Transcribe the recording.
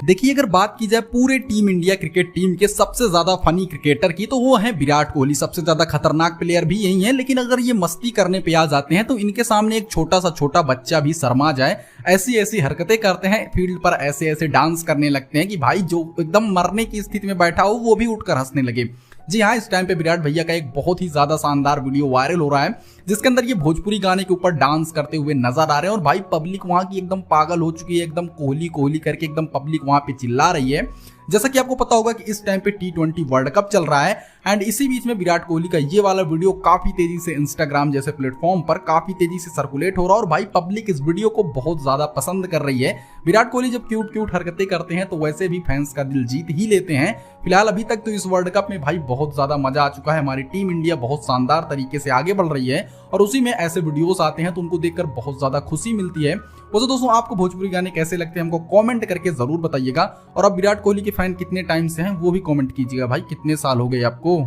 देखिए अगर बात की जाए पूरे टीम इंडिया क्रिकेट टीम के सबसे ज्यादा फनी क्रिकेटर की तो वो है विराट कोहली। सबसे ज्यादा खतरनाक प्लेयर भी यही है, लेकिन अगर ये मस्ती करने पे आ जाते हैं तो इनके सामने एक छोटा बच्चा भी शर्मा जाए। ऐसी ऐसी हरकतें करते हैं फील्ड पर, ऐसे ऐसे डांस करने लगते हैं कि भाई जो एकदम मरने की स्थिति में बैठा हो वो भी उठकर हंसने लगे। जी हाँ, इस टाइम पे विराट भैया का एक बहुत ही ज्यादा शानदार वीडियो वायरल हो रहा है जिसके अंदर ये भोजपुरी गाने के ऊपर डांस करते हुए नजर आ रहे हैं और भाई पब्लिक वहां की एकदम पागल हो चुकी है, एकदम कोहली कोहली करके एकदम पब्लिक वहां पे चिल्ला रही है। जैसा कि आपको पता होगा कि इस टाइम पे T20 वर्ल्ड कप चल रहा है एंड इसी बीच में विराट कोहली का ये वाला वीडियो काफी तेजी से इंस्टाग्राम जैसे प्लेटफॉर्म पर काफी तेजी से सर्कुलेट हो रहा है और भाई पब्लिक इस वीडियो को बहुत ज्यादा पसंद कर रही है। विराट कोहली जब क्यूट हरकतें करते हैं तो वैसे भी फैंस का दिल जीत ही लेते हैं। फिलहाल अभी तक तो इस वर्ल्ड कप में भाई बहुत ज्यादा मजा आ चुका है, हमारी टीम इंडिया बहुत शानदार तरीके से आगे बढ़ रही है और उसी में ऐसे वीडियोस आते हैं तो उनको देखकर बहुत ज्यादा खुशी मिलती है। वैसे दोस्तों आपको भोजपुरी गाने कैसे लगते हैं हमको कमेंट करके जरूर बताइएगा और अब विराट कोहली के फैन कितने टाइम से हैं वो भी कमेंट कीजिएगा। भाई कितने साल हो गए आपको।